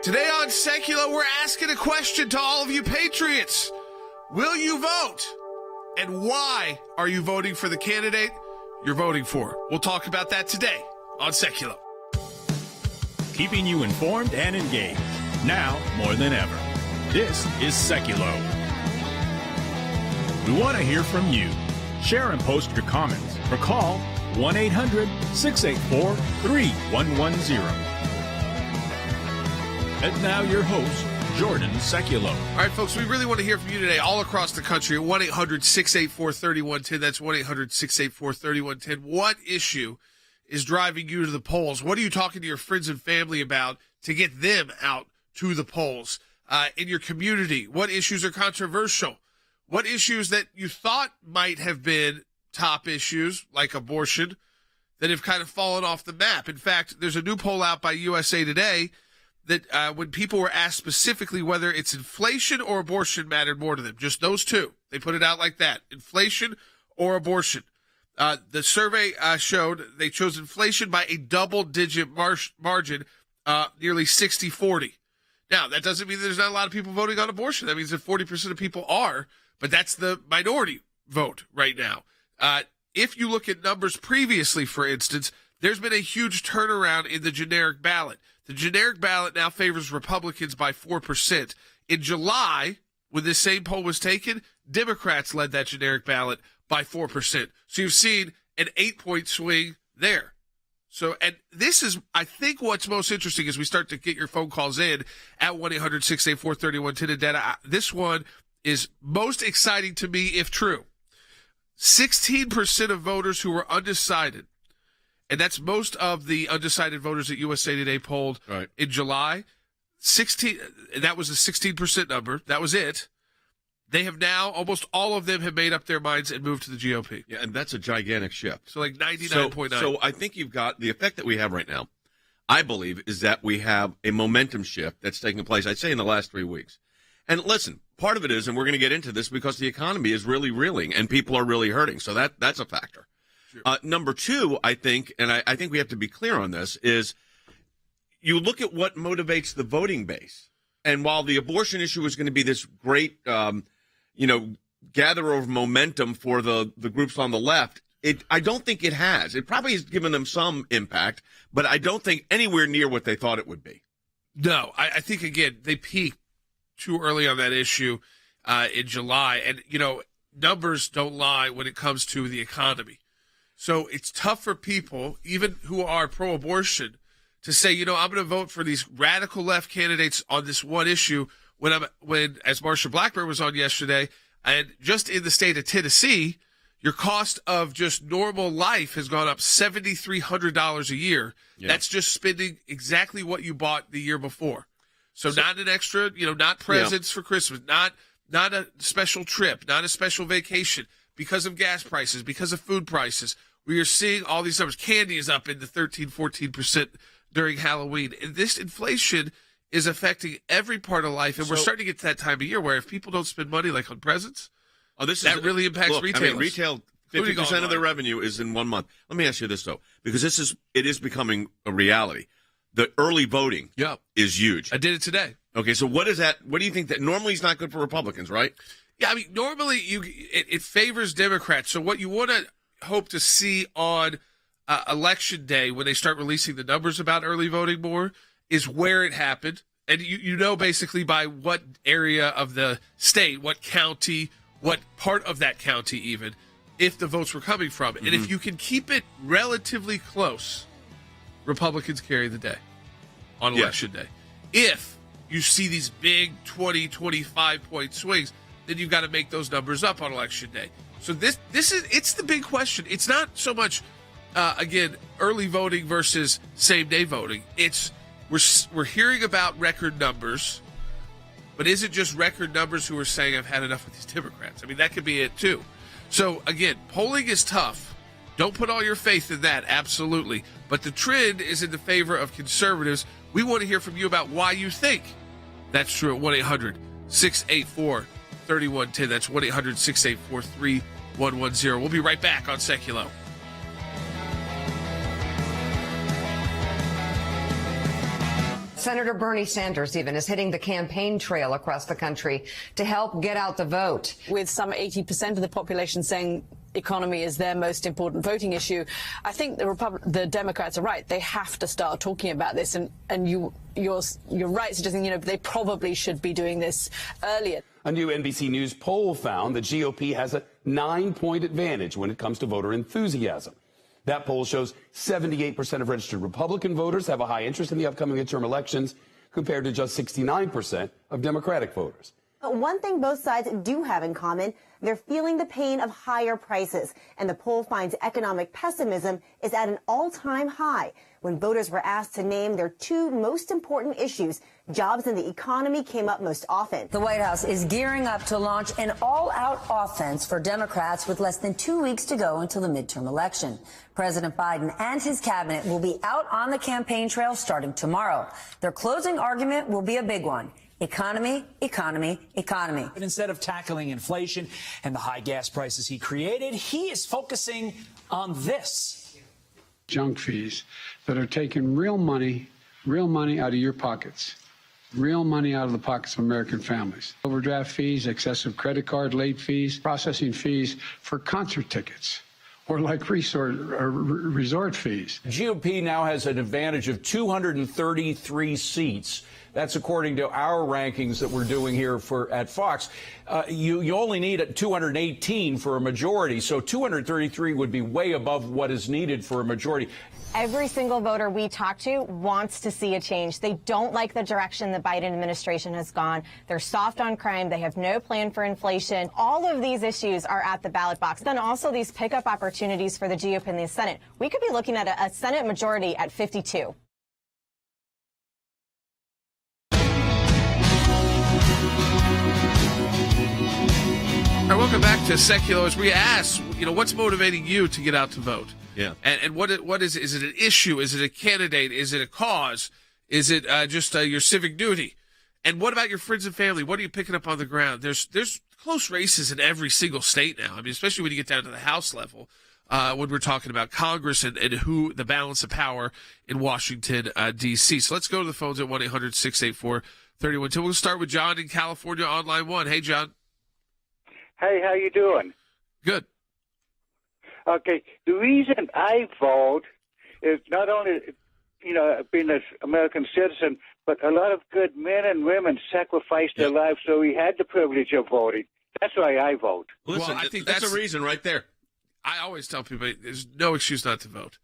Today on Sekulow, we're asking a question to all of you patriots. Will you vote? And why are you voting for the candidate you're voting for? We'll talk about that today on Sekulow. Keeping you informed and engaged, now more than ever. This is Sekulow. We want to hear from you. Share and post your comments or call 1-800-684-3110. And now your host, Jordan Sekulow. All right, folks, we really want to hear from you today all across the country at 1-800-684-3110. That's 1-800-684-3110. What issue is driving you to the polls? What are you talking to your friends and family about to get them out to the polls? In your community, what issues are controversial? What issues that you thought might have been top issues, like abortion, that have kind of fallen off the map? In fact, there's a new poll out by USA Today that when people were asked specifically whether it's inflation or abortion mattered more to them, just those two, they put it out like that, inflation or abortion. The survey showed they chose inflation by a double-digit margin, nearly 60-40. Now, that doesn't mean there's not a lot of people voting on abortion. That means that 40% of people are, but that's the minority vote right now. If you look at numbers previously, for instance, there's been a huge turnaround in the generic ballot. The generic ballot now favors Republicans by 4%. In July, when this same poll was taken, Democrats led that generic ballot by 4%. So you've seen an 8-point swing there. So, and this is, I think, what's most interesting as we start to get your phone calls in at 1-800-684-3110. And data. This one is most exciting to me if true. 16% of voters who were undecided, and that's most of the undecided voters that USA Today polled in July. That was a 16% number. That was it. They have now, almost all of them have made up their minds and moved to the GOP. Yeah, and that's a gigantic shift. So like 99.9. So I think you've got the effect that we have right now, I believe, is that we have a momentum shift that's taking place, I'd say, in the last 3 weeks. And listen, part of it is, and we're going to get into this, because the economy is really reeling and people are really hurting. So that's a factor. Sure. Number two, I think, and I think we have to be clear on this, is you look at what motivates the voting base. And while the abortion issue is going to be this great, gatherer of momentum for the groups on the left, I don't think it has. It probably has given them some impact, but I don't think anywhere near what they thought it would be. No, I think, again, they peaked too early on that issue in July. And, numbers don't lie when it comes to the economy. So it's tough for people, even who are pro-abortion, to say, I'm going to vote for these radical left candidates on this one issue when, as Marsha Blackburn was on yesterday, and just in the state of Tennessee, your cost of just normal life has gone up $7,300 a year. Yeah. That's just spending exactly what you bought the year before. So not an extra, not presents for Christmas, not a special trip, not a special vacation, because of gas prices, because of food prices. We are seeing all these numbers. Candy is up in the 13-14% during Halloween. And this inflation is affecting every part of life. And we're starting to get to that time of year where if people don't spend money like on presents, that really impacts retailers. Retail, 50% of their revenue is in 1 month. Let me ask you this, though, because it is becoming a reality. The early voting is huge. I did it today. Okay, so what is that? What do you think that normally is not good for Republicans, right? Yeah, normally it favors Democrats. So what you want to hope to see on Election Day, when they start releasing the numbers about early voting more, is where it happened. And basically by what area of the state, what county, what part of that county even, if the votes were coming from. Mm-hmm. And if you can keep it relatively close, Republicans carry the day on Election Day. If you see these big 20, 25-point swings, then you've got to make those numbers up on Election Day. So it's the big question. It's not so much, again, early voting versus same-day voting. It's we're hearing about record numbers, but is it just record numbers who are saying I've had enough with these Democrats? I mean, that could be it too. So, again, polling is tough. Don't put all your faith in that, absolutely. But the trend is in the favor of conservatives. We want to hear from you about why you think that's true at 1-800-684-3110. That's 1-800-684-3110. We'll be right back on Sekulow. Senator Bernie Sanders even is hitting the campaign trail across the country to help get out the vote. With some 80% of the population saying economy is their most important voting issue, I think the Democrats are right. They have to start talking about this, and you're right suggesting, they probably should be doing this earlier. A new NBC News poll found the GOP has a 9-point advantage when it comes to voter enthusiasm. That poll shows 78% of registered Republican voters have a high interest in the upcoming midterm elections, compared to just 69% of Democratic voters. But one thing both sides do have in common, they're feeling the pain of higher prices. And the poll finds economic pessimism is at an all-time high. When voters were asked to name their two most important issues, jobs and the economy came up most often. The White House is gearing up to launch an all-out offense for Democrats with less than 2 weeks to go until the midterm election. President Biden and his cabinet will be out on the campaign trail starting tomorrow. Their closing argument will be a big one. Economy, economy, economy. But instead of tackling inflation and the high gas prices he created, he is focusing on this. Junk fees that are taking real money out of your pockets, real money out of the pockets of American families. Overdraft fees, excessive credit card late fees, processing fees for concert tickets, or like resort fees. GOP now has an advantage of 233 seats. That's according to our rankings that we're doing here at Fox. You only need 218 for a majority, so 233 would be way above what is needed for a majority. Every single voter we talk to wants to see a change. They don't like the direction the Biden administration has gone. They're soft on crime. They have no plan for inflation. All of these issues are at the ballot box. Then also these pickup opportunities for the GOP in the Senate. We could be looking at a Senate majority at 52. All right, welcome back to Sekulow. As we ask, what's motivating you to get out to vote? Yeah. And what is it an issue? Is it a candidate? Is it a cause? Is it just your civic duty? And what about your friends and family? What are you picking up on the ground? There's close races in every single state now. I mean, especially when you get down to the House level, when we're talking about Congress and who the balance of power in Washington, D.C. So let's go to the phones at 1-800-684-3110. We'll start with John in California on line 1. Hey, John. Hey, how you doing? Good. Okay, the reason I vote is not only, being an American citizen, but a lot of good men and women sacrificed their lives, so we had the privilege of voting. That's why I vote. Listen, I think that's a reason right there. I always tell people there's no excuse not to vote.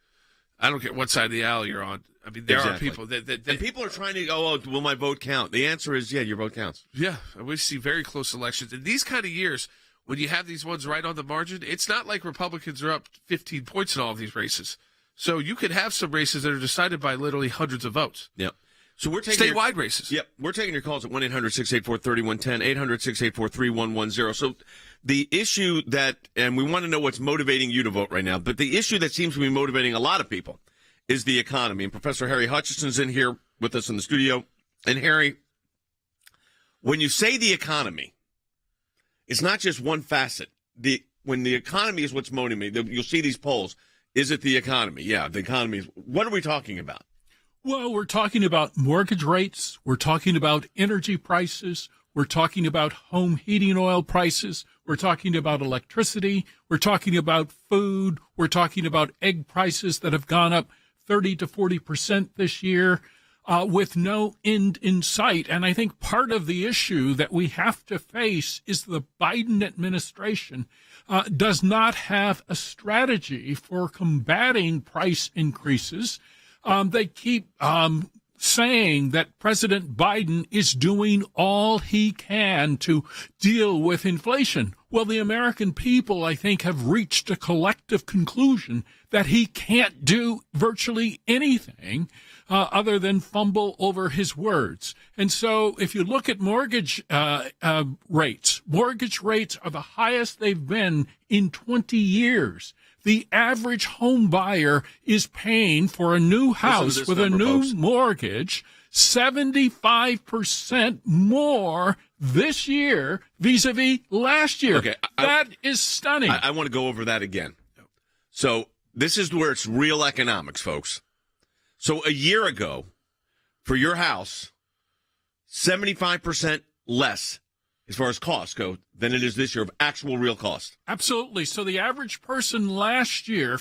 I don't care what side of the aisle you're on. I mean, there are people that and people are trying to go, will my vote count? The answer is, yeah, your vote counts. Yeah, we see very close elections. In these kind of years, when you have these ones right on the margin, it's not like Republicans are up 15 points in all of these races. So you could have some races that are decided by literally hundreds of votes. Yeah. So we're taking statewide races. Yep. We're taking your calls at 1-800-684-3110, 800-684-3110. So the issue and we want to know what's motivating you to vote right now, but the issue that seems to be motivating a lot of people is the economy. And Professor Harry Hutchison's in here with us in the studio. And Harry, when you say the economy, it's not just one facet. When the economy is what's motivating me, you'll see these polls. Is it the economy? Yeah, the economy. What are we talking about? Well, we're talking about mortgage rates. We're talking about energy prices. We're talking about home heating oil prices. We're talking about electricity. We're talking about food. We're talking about egg prices that have gone up 30 to 40% this year. With no end in sight. And I think part of the issue that we have to face is the Biden administration does not have a strategy for combating price increases. They keep saying that President Biden is doing all he can to deal with inflation. Well, the American people, I think, have reached a collective conclusion that he can't do virtually anything other than fumble over his words. And so if you look at mortgage rates are the highest they've been in 20 years. The average home buyer is paying for a new house with a new mortgage 75% more this year vis-a-vis last year. Okay, that is stunning. I want to go over that again. So this is where it's real economics, folks. So a year ago, for your house 75% less as far as costs go than it is this year of actual real cost. Absolutely. So the average person last year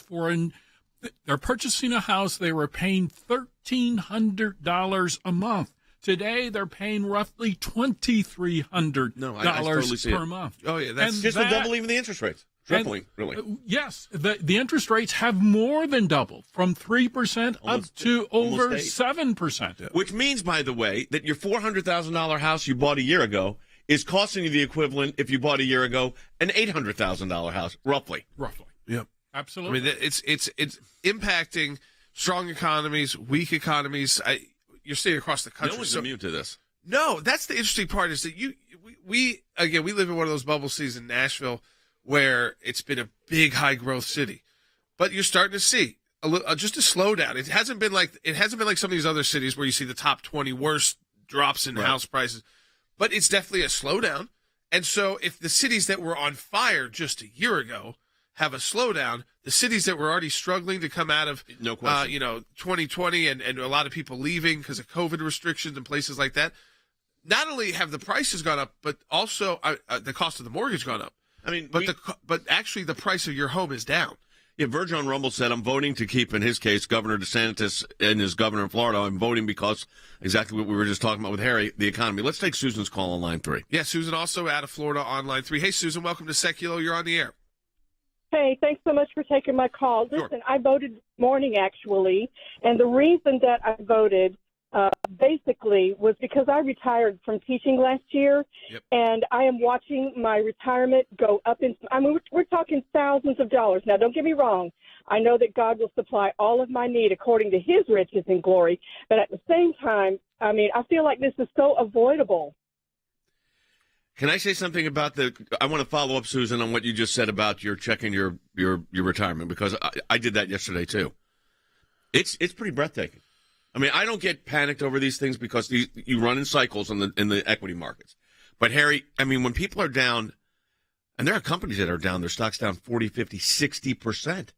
they're purchasing a house, they were paying $1,300 a month. Today, they're paying roughly $2,300 per month. Oh, yeah. That's just double even the interest rates. Tripling, really. Yes. The interest rates have more than doubled from 3% up to over 7%. Yeah. Which means, by the way, that your $400,000 house you bought a year ago is costing you the equivalent, if you bought a year ago, an $800,000 house, roughly. Roughly. Yep. Absolutely. I mean, it's impacting strong economies, weak economies. You're seeing across the country. No one's immune to this. No, that's the interesting part is that we live in one of those bubble cities in Nashville where it's been a big high growth city, but you're starting to see just a slowdown. It hasn't been like some of these other cities where you see the top 20 worst drops in house prices, but it's definitely a slowdown. And so if the cities that were on fire just a year ago have a slowdown, the cities that were already struggling to come out of 2020 and a lot of people leaving because of COVID restrictions and places like that, not only have the prices gone up, but also the cost of the mortgage gone up. I mean, but actually the price of your home is down. Yeah, Virgil Rumble said, I'm voting to keep, in his case, Governor DeSantis and his governor in Florida. I'm voting because exactly what we were just talking about with Harry, the economy. Let's take Susan's call on line 3. Yeah, Susan also out of Florida on line 3. Hey, Susan, welcome to Sekulow. You're on the air. Hey, thanks so much for taking my call. Sure. Listen, I voted this morning, actually, and the reason that I voted basically was because I retired from teaching last year, and I am watching my retirement go up. We're talking thousands of dollars. Now, don't get me wrong. I know that God will supply all of my need according to his riches and glory, but at the same time, I mean, I feel like this is so avoidable. Can I say something about I want to follow up, Susan, on what you just said about your checking your retirement, because I did that yesterday too. It's pretty breathtaking. I mean, I don't get panicked over these things because you run in cycles in the equity markets. But Harry, I mean, when people are down, and there are companies that are down, their stock's down 40, 50, 60%.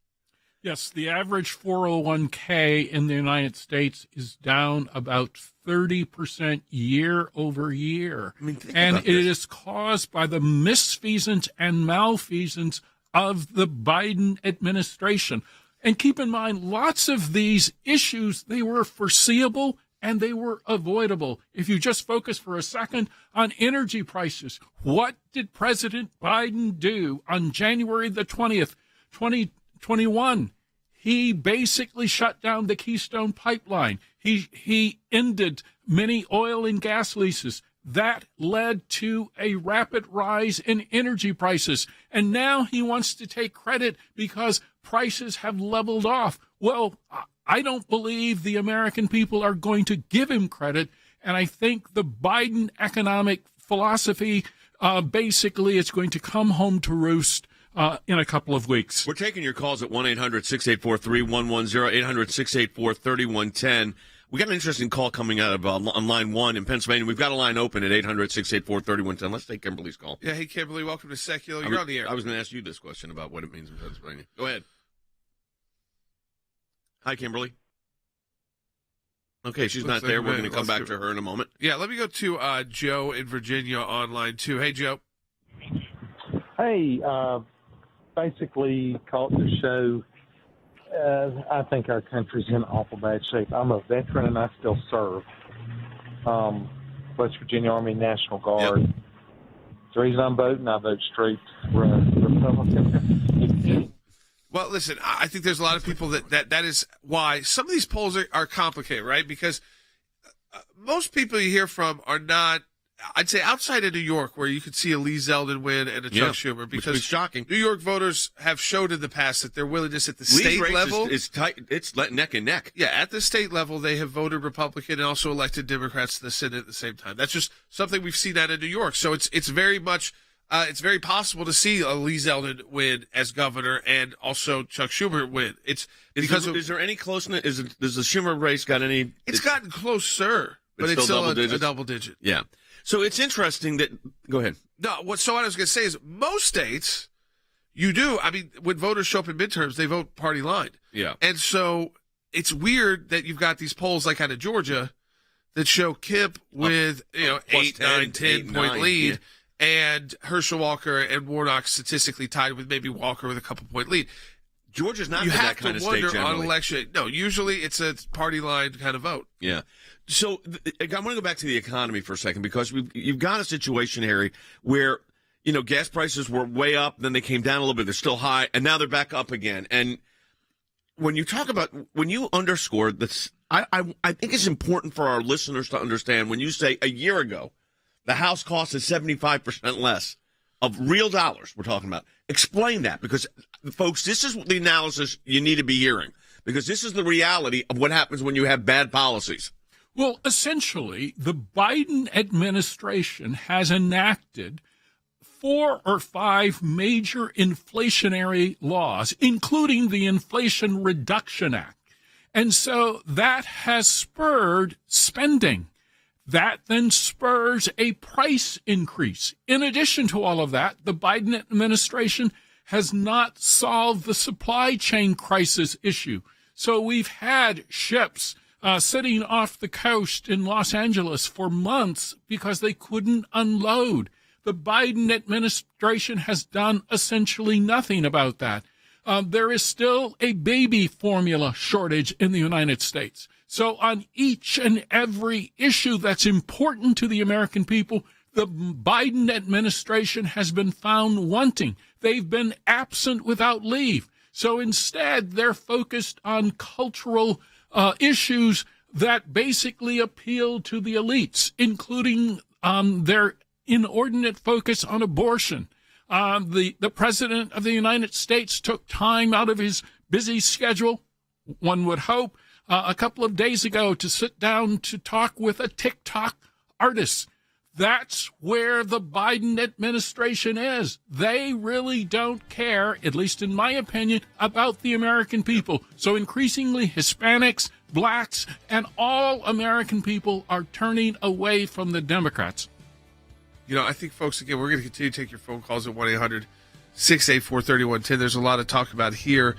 Yes, the average 401k in the United States is down about 30% year over year. I mean, and it is caused by the misfeasance and malfeasance of the Biden administration. And keep in mind, lots of these issues, they were foreseeable and they were avoidable. If you just focus for a second on energy prices, what did President Biden do on January the 20th, 2021? He basically shut down the Keystone Pipeline. He ended many oil and gas leases. That led to a rapid rise in energy prices. And now he wants to take credit because prices have leveled off. Well, I don't believe the American people are going to give him credit. And I think the Biden economic philosophy, basically, it's going to come home to roost in a couple of weeks. We're taking your calls at 1-800-684-3110, 800-684-3110. We got an interesting call coming out of on line 1 in Pennsylvania. We've got a line open at 800-684-3110. Let's take Kimberly's call. Yeah, hey, Kimberly, welcome to Sekulow. You're on the air. I was going to ask you this question about what it means in Pennsylvania. Go ahead. Hi, Kimberly. Okay, she's not there. We're going to come back to her in a moment. Yeah, let me go to Joe in Virginia on line 2. Hey, Joe. Hey, basically called to show I think our country's in awful bad shape. I'm a veteran and I still serve. West Virginia Army National Guard. Yep. The reason I'm voting, I vote straight Republican. Well, listen, I think there's a lot of people that is why some of these polls are complicated, right? Because most people you hear from are not, I'd say, outside of New York, where you could see a Lee Zeldin win and a Chuck Schumer, because shocking. New York voters have showed in the past that their willingness at the state level is tight. It's neck and neck. Yeah, at the state level, they have voted Republican and also elected Democrats to the Senate at the same time. That's just something we've seen out of New York. So it's very much it's very possible to see a Lee Zeldin win as governor and also Chuck Schumer win. Is there any closeness? Does the Schumer race got any? It's gotten closer, but it's still a double digit. Yeah. So it's interesting that. Go ahead. No, so what I was going to say is most states, you do. I mean, when voters show up in midterms, they vote party line. Yeah. And so it's weird that you've got these polls like out of Georgia that show Kemp with, plus 8, 9, 10 point 9, lead, and Herschel Walker and Warnock statistically tied with maybe Walker with a couple point lead. Georgia's not You been have that kind to of state wonder generally. on election. No, usually it's a party line kind of vote. Yeah. So I want to go back to the economy for a second, because you've got a situation, Harry, where, gas prices were way up, then they came down a little bit. They're still high, and now they're back up again. And when you underscore this, I think it's important for our listeners to understand when you say a year ago, the house cost is 75% less of real dollars we're talking about. Explain that, because, folks, this is the analysis you need to be hearing, because this is the reality of what happens when you have bad policies. Well, essentially, the Biden administration has enacted 4 or 5 major inflationary laws, including the Inflation Reduction Act. And so that has spurred spending. That then spurs a price increase. In addition to all of that, the Biden administration has not solved the supply chain crisis issue. So we've had ships sitting off the coast in Los Angeles for months because they couldn't unload. The Biden administration has done essentially nothing about that. There is still a baby formula shortage in the United States. So on each and every issue that's important to the American people, the Biden administration has been found wanting. They've been absent without leave. So instead, they're focused on cultural issues that basically appeal to the elites, including their inordinate focus on abortion. The president of the United States took time out of his busy schedule, one would hope, a couple of days ago to sit down to talk with a TikTok artist. That's where the Biden administration is. They really don't care, at least in my opinion, about the American people. So increasingly, Hispanics, blacks, and all American people are turning away from the Democrats. I think, folks, again, we're going to continue to take your phone calls at 1-800-684-3110. There's a lot to talk about here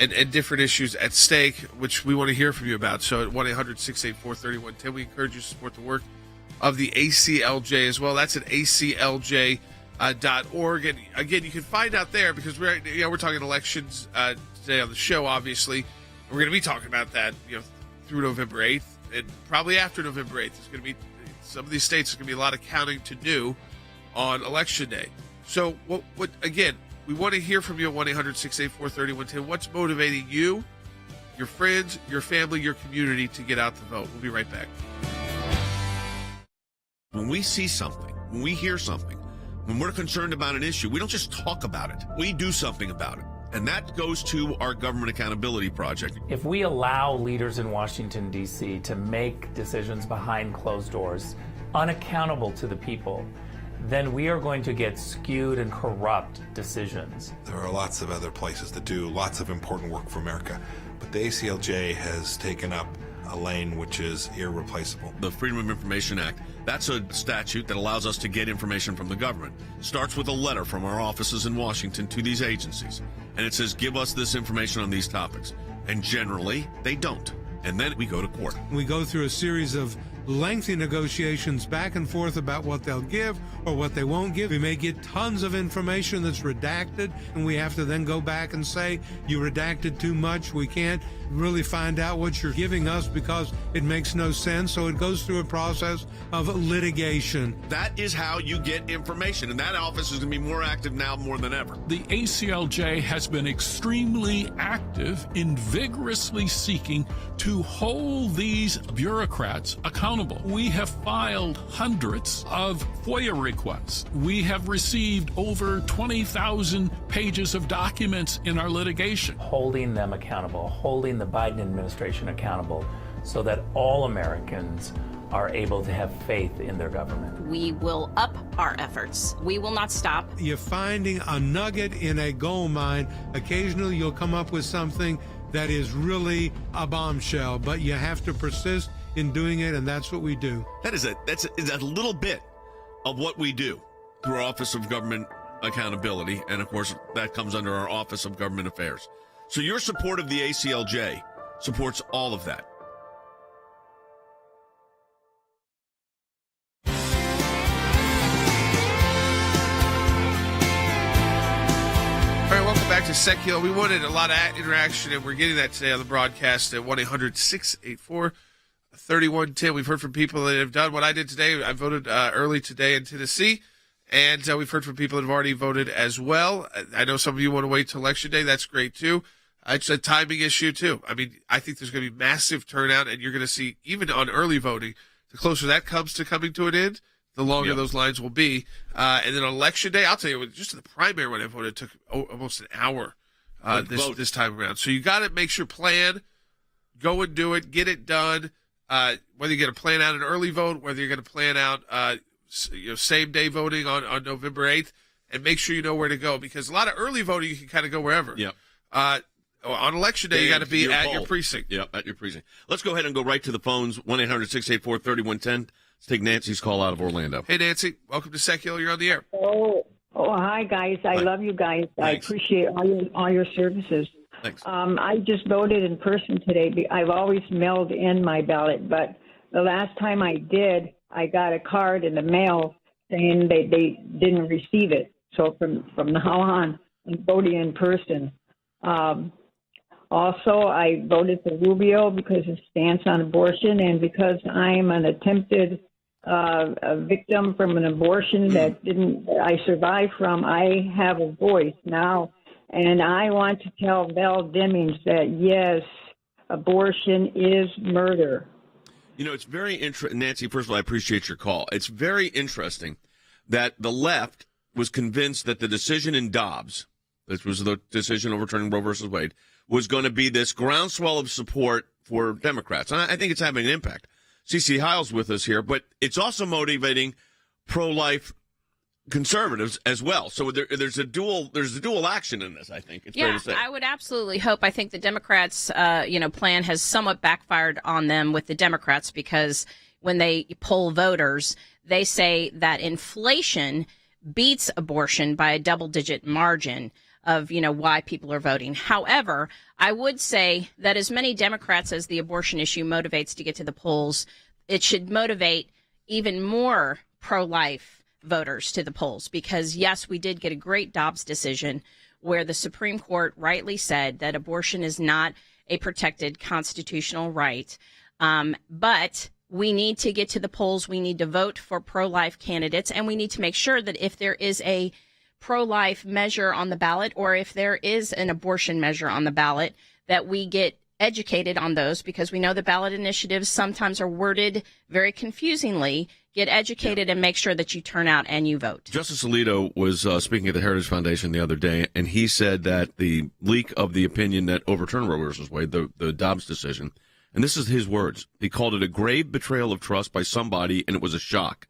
and different issues at stake, which we want to hear from you about. So at 1-800-684-3110, we encourage you to support the work of the ACLJ as well. That's at aclj.org. And again, you can find out there, because we're talking elections today on the show, obviously. We're going to be talking about that through November 8th, and probably after November 8th. There's going to be some of these states, there's going to be a lot of counting to do on Election Day. So, what again, we want to hear from you at 1-800-684-3110. What's motivating you, your friends, your family, your community to get out to vote? We'll be right back. When we see something, when we hear something, when we're concerned about an issue, we don't just talk about it. We do something about it. And that goes to our Government Accountability Project. If we allow leaders in Washington, D.C. to make decisions behind closed doors, unaccountable to the people, then we are going to get skewed and corrupt decisions. There are lots of other places that do lots of important work for America, but the ACLJ has taken up a lane which is irreplaceable. The Freedom of Information Act, that's a statute that allows us to get information from the government. Starts with a letter from our offices in Washington to these agencies. And it says, give us this information on these topics. And generally, they don't. And then we go to court. We go through a series of lengthy negotiations back and forth about what they'll give or what they won't give. We may get tons of information that's redacted, and we have to then go back and say, you redacted too much. We can't really find out what you're giving us because it makes no sense. So it goes through a process of litigation. That is how you get information, and that office is going to be more active now more than ever. The ACLJ has been extremely active in vigorously seeking to hold these bureaucrats accountable. We have filed hundreds of FOIA requests. We have received over 20,000 pages of documents in our litigation. Holding them accountable, holding the Biden administration accountable so that all Americans are able to have faith in their government. We will up our efforts. We will not stop. You're finding a nugget in a gold mine. Occasionally you'll come up with something that is really a bombshell, but you have to persist in doing it, and that's what we do. That's a little bit of what we do through our Office of Government Accountability, and of course that comes under our Office of Government Affairs. So your support of the ACLJ supports all of that. Sekulow. We wanted a lot of interaction, and we're getting that today on the broadcast at 1-800-684-3110. We've heard from people that have done what I did today. I voted early today in Tennessee, and we've heard from people that have already voted as well. I know some of you want to wait till Election Day. That's great, too. It's a timing issue, too. I mean, I think there's going to be massive turnout, and you're going to see, even on early voting, the closer that comes to coming to an end, the longer those lines will be. And then on Election Day, I'll tell you, just in the primary when I voted, it took almost an hour this time around. So you got to make sure plan, go and do it, get it done. Whether you're going to plan out an early vote, whether you're going to plan out same day voting on November 8th, and make sure you know where to go, because a lot of early voting you can kind of go wherever. Yeah. On Election Day, you got to be at your precinct. Yeah, at your precinct. Let's go ahead and go right to the phones. 1-800-684-3110. Let's take Nancy's call out of Orlando. Hey, Nancy. Welcome to Sekulow. You're on the air. Oh, hi, guys. I love you guys. Thanks. I appreciate all your services. Thanks. I just voted in person today. I've always mailed in my ballot, but the last time I did, I got a card in the mail saying they didn't receive it. So from now on, I'm voting in person. Also, I voted for Rubio because his stance on abortion, and because I'm an attempted a victim from an abortion that I survived from, I have a voice now. And I want to tell Val Demings that, yes, abortion is murder. You know, it's very interesting. Nancy, first of all, I appreciate your call. It's very interesting that the left was convinced that the decision in Dobbs, this was the decision overturning Roe versus Wade, was going to be this groundswell of support for Democrats. And I think it's having an impact. CC Hiles with us here, but it's also motivating pro-life conservatives as well. So there's a dual action in this, I think. It's fair to say. I would absolutely hope. I think the Democrats, plan has somewhat backfired on them with the Democrats, because when they poll voters, they say that inflation beats abortion by a double-digit margin of, why people are voting. However, I would say that as many Democrats as the abortion issue motivates to get to the polls, it should motivate even more pro-life voters to the polls, because, yes, we did get a great Dobbs decision where the Supreme Court rightly said that abortion is not a protected constitutional right. But we need to get to the polls. We need to vote for pro-life candidates, and we need to make sure that if there is a pro-life measure on the ballot, or if there is an abortion measure on the ballot, that we get educated on those, because we know the ballot initiatives sometimes are worded very confusingly. Get educated and make sure that you turn out and you vote. Justice Alito was speaking at the Heritage Foundation the other day, and he said that the leak of the opinion that overturned Roe versus Wade, the Dobbs decision, and this is his words, he called it a grave betrayal of trust by somebody, and it was a shock.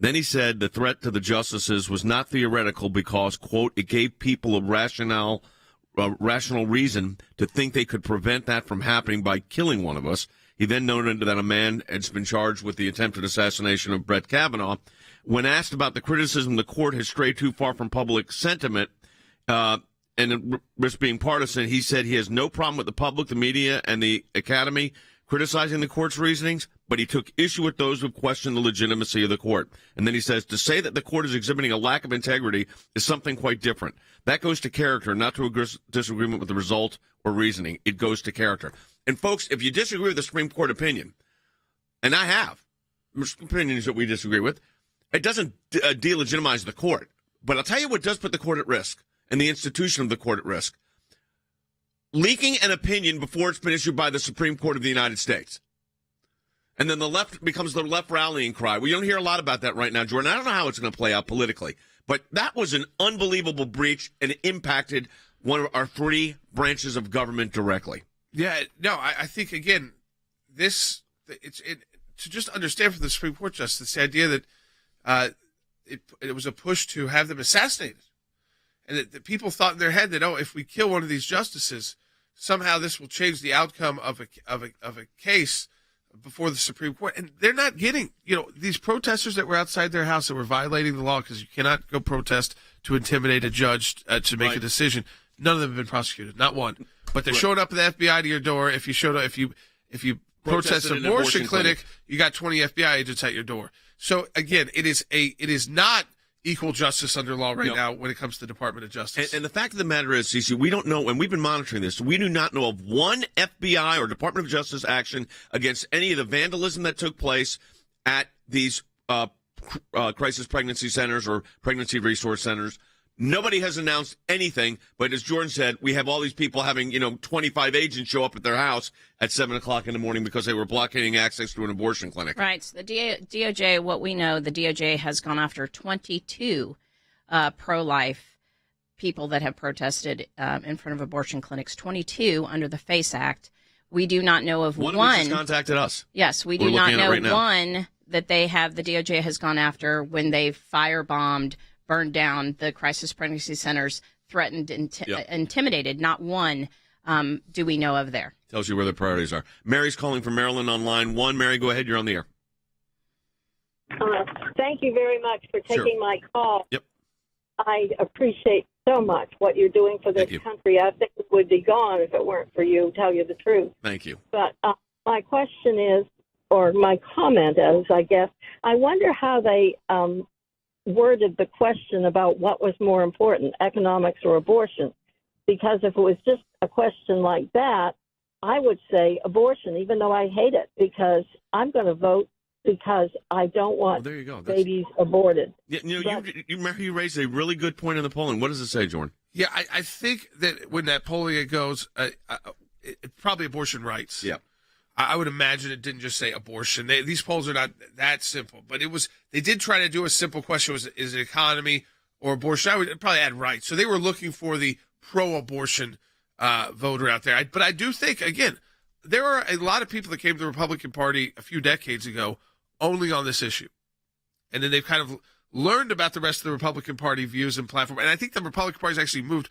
Then he said the threat to the justices was not theoretical because, quote, it gave people a rational reason to think they could prevent that from happening by killing one of us. He then noted that a man had been charged with the attempted assassination of Brett Kavanaugh. When asked about the criticism the court has strayed too far from public sentiment and risk being partisan, he said he has no problem with the public, the media, and the academy criticizing the court's reasonings, but he took issue with those who questioned the legitimacy of the court. And then he says, to say that the court is exhibiting a lack of integrity is something quite different. That goes to character, not to a disagreement with the result or reasoning. It goes to character. And folks, if you disagree with the Supreme Court opinion, and I have opinions that we disagree with, it doesn't delegitimize the court. But I'll tell you what does put the court at risk, and the institution of the court at risk. Leaking an opinion before it's been issued by the Supreme Court of the United States. And then the left becomes the left rallying cry. We don't hear a lot about that right now, Jordan. I don't know how it's going to play out politically. But that was an unbelievable breach, and it impacted one of our three branches of government directly. Yeah, no, I think, again, to just understand from the Supreme Court justice, the idea that it was a push to have them assassinated. And that people thought in their head that, if we kill one of these justices, somehow this will change the outcome of a case before the Supreme Court. And they're not getting, these protesters that were outside their house that were violating the law, because you cannot go protest to intimidate a judge to make a decision. None of them have been prosecuted, not one. But they're showing up at the FBI to your door. If you protest an abortion clinic, you got 20 FBI agents at your door. So again, it is not equal justice under law right now when it comes to the Department of Justice. And the fact of the matter is, Cece, we don't know, and we've been monitoring this, we do not know of one FBI or Department of Justice action against any of the vandalism that took place at these crisis pregnancy centers or pregnancy resource centers. Nobody has announced anything, but as Jordan said, we have all these people having, 25 agents show up at their house at 7 o'clock in the morning because they were blockading access to an abortion clinic. Right. So the DOJ, what we know, the DOJ has gone after 22 pro-life people that have protested in front of abortion clinics, 22 under the FACE Act. We do not know of one. One of which has contacted us. Yes, we do not know one that they have, the DOJ has gone after when they firebombed, burned down the crisis pregnancy centers, threatened, intimidated. Not one do we know of there. Tells you where the priorities are. Mary's calling from Maryland on line 1. Mary, go ahead. You're on the air. Thank you very much for taking my call. Yep. I appreciate so much what you're doing for this country. I think it would be gone if it weren't for you, tell you the truth. Thank you. But my question is, or my comment is, I guess, I wonder how they worded the question about what was more important, economics or abortion. Because if it was just a question like that, I would say abortion, even though I hate it, because I'm going to vote because I don't want babies aborted. Yeah, you raised a really good point in the polling. What does it say, Jordan? Yeah, I think that when that polling goes, probably abortion rights. Yeah. I would imagine it didn't just say abortion. These polls are not that simple, but they did try to do a simple question: is it economy or abortion? I would probably add rights. So they were looking for the pro-abortion voter out there. But I do think, again, there are a lot of people that came to the Republican Party a few decades ago only on this issue, and then they've kind of learned about the rest of the Republican Party views and platform. And I think the Republican Party's actually moved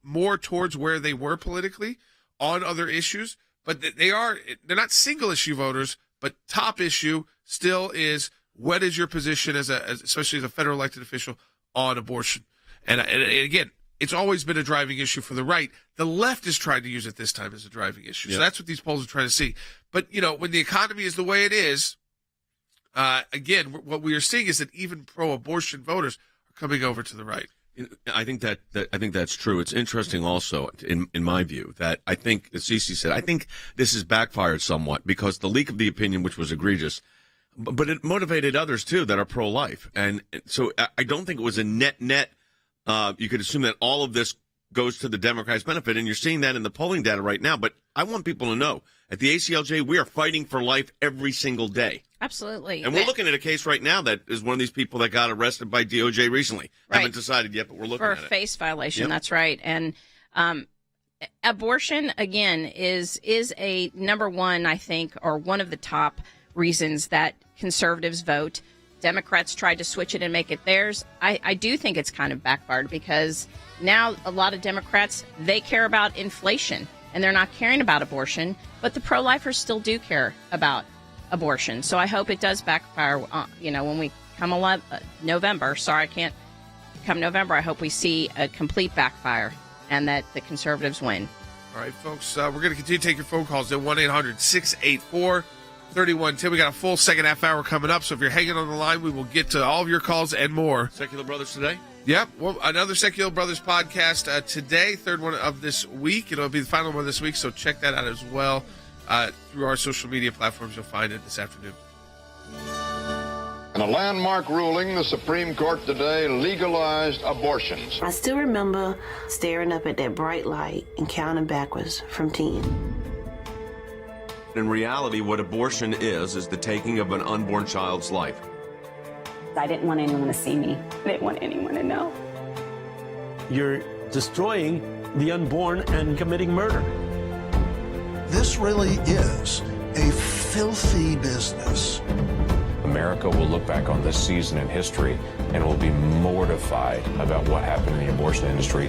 more towards where they were politically on other issues. But they're not single issue voters, but top issue still is what is your position especially as a federal elected official on abortion? And again, it's always been a driving issue for the right. The left is trying to use it this time as a driving issue. Yep. So that's what these polls are trying to see. But, when the economy is the way it is, again, what we are seeing is that even pro-abortion voters are coming over to the right. I think that's true. It's interesting also, in my view, that I think, as Cece said, I think this has backfired somewhat because the leak of the opinion, which was egregious, but it motivated others, too, that are pro-life. And so I don't think it was a net. You could assume that all of this goes to the Democrats' benefit, and you're seeing that in the polling data right now. But I want people to know, at the ACLJ, we are fighting for life every single day. Absolutely. And we're looking at a case right now that is one of these people that got arrested by DOJ recently. Right. Haven't decided yet, but we're looking at it. For a face violation, Yep. That's right. And abortion, again, is a number one, I think, or one of the top reasons that conservatives vote. Democrats tried to switch it and make it theirs. I do think it's kind of backfired because now a lot of Democrats, they care about inflation and they're not caring about abortion, but the pro-lifers still do care about abortion. So I hope it does backfire, when we come November. Sorry, I can't come November. I hope we see a complete backfire and that the conservatives win. All right, folks, we're going to continue to take your phone calls at 1-800-684-3110. We got a full second half hour coming up, so if you're hanging on the line, we will get to all of your calls and more. Sekulow Brothers today? Yep. Well, another Sekulow Brothers podcast today, third one of this week. It'll be the final one this week, so check that out as well. Through our social media platforms, you'll find it this afternoon. In a landmark ruling, the Supreme Court today legalized abortions. I still remember staring up at that bright light and counting backwards from 10. In reality, what abortion is the taking of an unborn child's life. I didn't want anyone to see me. I didn't want anyone to know. You're destroying the unborn and committing murder. This really is a filthy business. America will look back on this season in history and will be mortified about what happened in the abortion industry.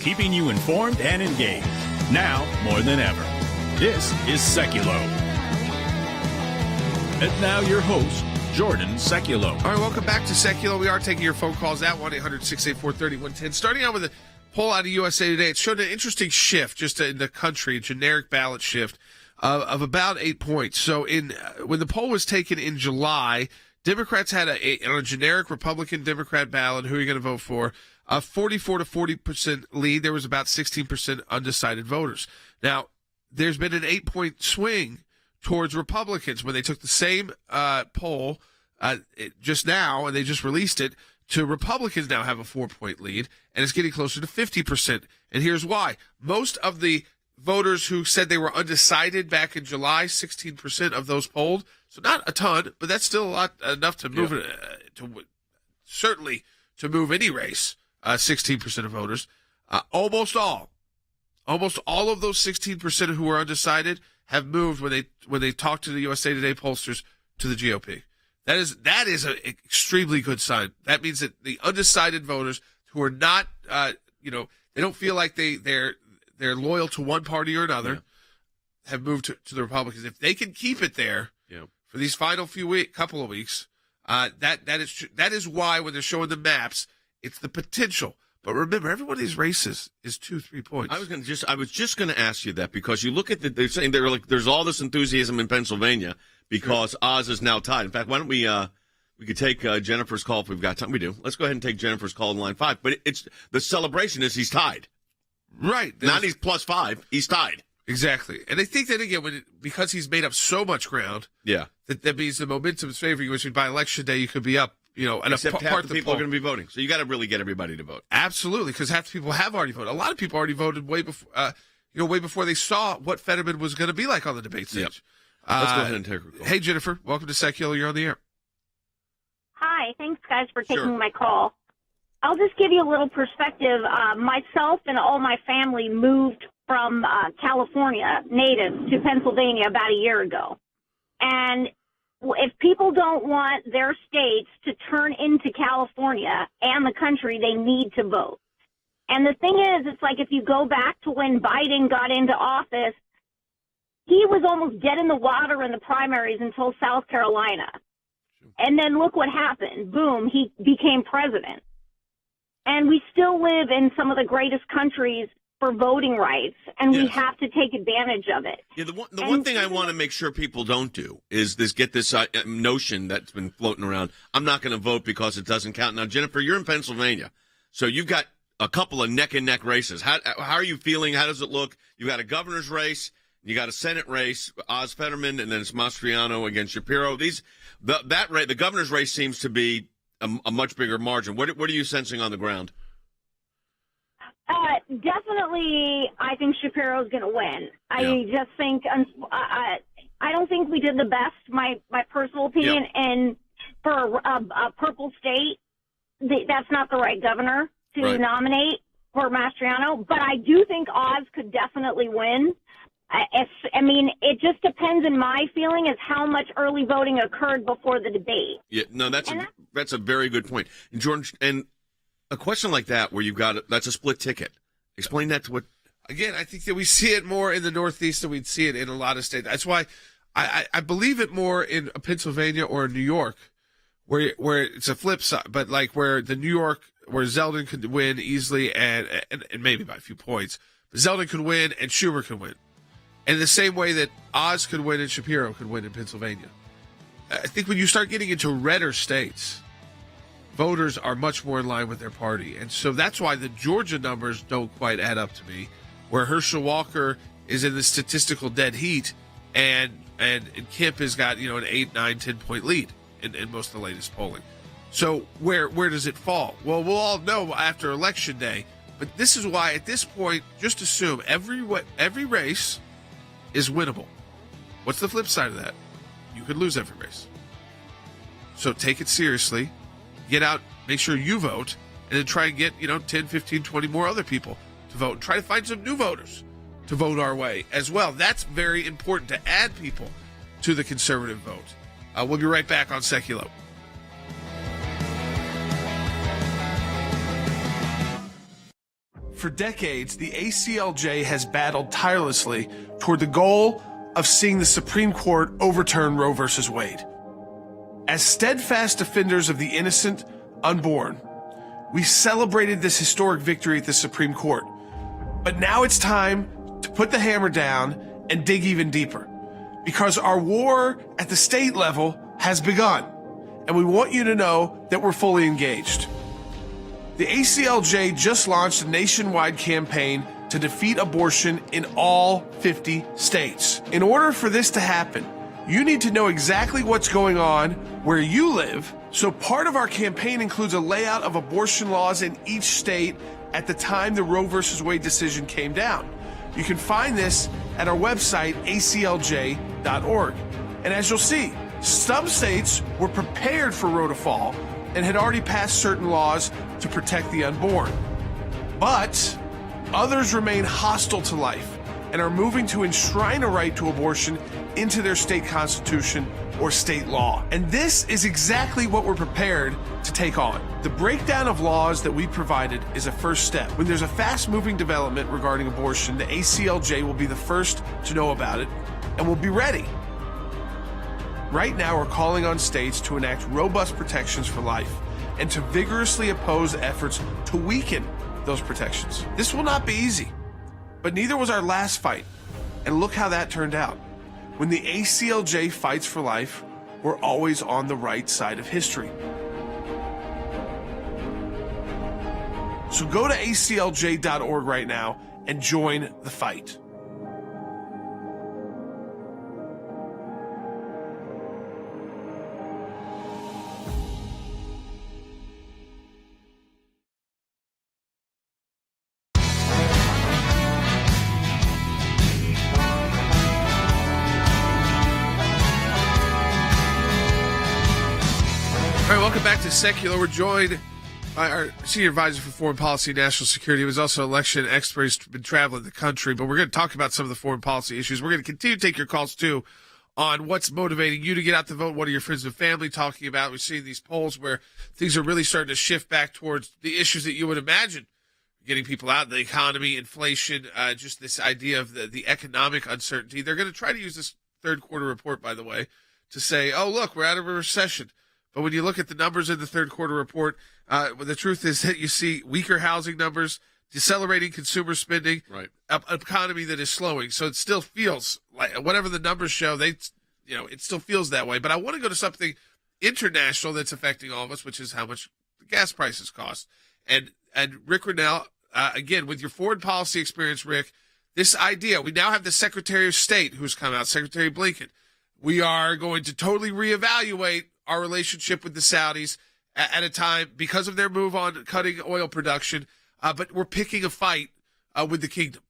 keeping you informed and engaged. Now more than ever. This is Sekulow. And now your host, Jordan Sekulow. All right, welcome back to Sekulow. We are taking your phone calls at 1-800-684-3110. Starting out with a poll out of USA Today, it showed an interesting shift just in the country, a generic ballot shift of about 8 points. So when the poll was taken in July, Democrats had on a generic Republican-Democrat ballot, who are you going to vote for, a 44 to 40% lead. There was about 16% undecided voters. Now, there's been an 8-point swing towards Republicans when they took the same poll just now, and they just released it, to Republicans now have a 4-point lead, and it's getting closer to 50%. And here's why. Most of the voters who said they were undecided back in July, 16% of those polled, so not a ton, but that's still enough to move certainly to move any race. 16% of voters, almost all of those 16% who were undecided have moved when they talked to the USA Today pollsters to the GOP. That is an extremely good sign. That means that the undecided voters who are not, they don't feel like they're loyal to one party or another, have moved to the Republicans. If they can keep it there for these final couple of weeks, that is why when they're showing the maps, it's the potential. But remember, every one of these races is 2-3 points. I was just going to ask you that, because you look at they're saying there's all this enthusiasm in Pennsylvania because Oz is now tied. In fact, why don't we could take Jennifer's call if we've got time. We do. Let's go ahead and take Jennifer's call in line 5. But it's the celebration is he's tied. Right. Not he's +5. He's tied. Exactly. And I think that, again, because he's made up so much ground, that means the momentum is favoring you, which by election day you could be up, and except half the people poll are going to be voting. So you got to really get everybody to vote. Absolutely, because half the people have already voted. A lot of people already voted way before they saw what Fetterman was going to be like on the debate stage. Yep. Let's go ahead and take her call. Hey, Jennifer, welcome to Sekulow. You're on the air. Hi, thanks, guys, for taking my call. I'll just give you a little perspective. Myself and all my family moved from California, natives, to Pennsylvania about a year ago. And if people don't want their states to turn into California and the country, they need to vote. And the thing is, it's like if you go back to when Biden got into office, he was almost dead in the water in the primaries until South Carolina. And then look what happened. Boom, he became president. And we still live in some of the greatest countries for voting rights, and we have to take advantage of it. Yeah, the one thing I want to make sure people don't do is get this notion that's been floating around. I'm not going to vote because it doesn't count. Now, Jennifer, you're in Pennsylvania, so you've got a couple of neck-and-neck races. How are you feeling? How does it look? You got a governor's race, you got a Senate race, Oz Fetterman, and then it's Mastriano against Shapiro. The governor's race seems to be a much bigger margin. What are you sensing on the ground? Definitely, I think Shapiro's going to win. I just think I don't think we did the best. My personal opinion, and for a purple state, that's not the right governor to nominate for Mastriano. But I do think Oz could definitely win. It just depends. In my feeling, is how much early voting occurred before the debate. Yeah, no, that's a very good point, and George. And a question like that, where you've got that's a split ticket. Explain that to what. Again, I think that we see it more in the Northeast than we'd see it in a lot of states. That's why I believe it more in Pennsylvania or New York, where it's a flip side. But like where Zeldin could win easily and maybe by a few points, but Zeldin could win and Schumer could win. And the same way that Oz could win and Shapiro could win in Pennsylvania. I think when you start getting into redder states, voters are much more in line with their party. And so that's why the Georgia numbers don't quite add up to me, where Herschel Walker is in the statistical dead heat and Kemp has got, an 8, 9, 10-point lead in most of the latest polling. So where does it fall? Well, we'll all know after Election Day. But this is why at this point, just assume every race is winnable. What's the flip side of that? You could lose every race. So take it seriously. Get out, make sure you vote, and then try and get, 10, 15, 20 more other people to vote. And try to find some new voters to vote our way as well. That's very important to add people to the conservative vote. We'll be right back on Sekulow. For decades, the ACLJ has battled tirelessly toward the goal of seeing the Supreme Court overturn Roe v. Wade. As steadfast defenders of the innocent unborn, we celebrated this historic victory at the Supreme Court. But now it's time to put the hammer down and dig even deeper, because our war at the state level has begun, and we want you to know that we're fully engaged. The ACLJ just launched a nationwide campaign to defeat abortion in all 50 states. In order for this to happen, you need to know exactly what's going on where you live. So part of our campaign includes a layout of abortion laws in each state at the time the Roe v. Wade decision came down. You can find this at our website, aclj.org. And as you'll see, some states were prepared for Roe to fall and had already passed certain laws to protect the unborn. But others remain hostile to life and are moving to enshrine a right to abortion into their state constitution or state law. And this is exactly what we're prepared to take on. The breakdown of laws that we provided is a first step. When there's a fast-moving development regarding abortion, the ACLJ will be the first to know about it and will be ready. Right now, we're calling on states to enact robust protections for life and to vigorously oppose efforts to weaken those protections. This will not be easy, but neither was our last fight. And look how that turned out. When the ACLJ fights for life, we're always on the right side of history. So go to aclj.org right now and join the fight. All right, welcome back to Sekulow. We're joined by our senior advisor for foreign policy and national security. He was also election expert. He's been traveling the country, but we're going to talk about some of the foreign policy issues. We're going to continue to take your calls, too, on what's motivating you to get out to vote. What are your friends and family talking about? We're seeing these polls where things are really starting to shift back towards the issues that you would imagine. Getting people out, the economy, inflation, just this idea of the economic uncertainty. They're going to try to use this third quarter report, by the way, to say, oh, look, we're out of a recession. But when you look at the numbers in the third quarter report, the truth is that you see weaker housing numbers, decelerating consumer spending, right, an economy that is slowing. So it still feels like whatever the numbers show, it still feels that way. But I want to go to something international that's affecting all of us, which is how much the gas prices cost. And Rick Grinnell, again, with your foreign policy experience, Rick, this idea, we now have the Secretary of State who's come out, Secretary Blinken. We are going to totally reevaluate our relationship with the Saudis at a time because of their move on cutting oil production, but we're picking a fight with the kingdom.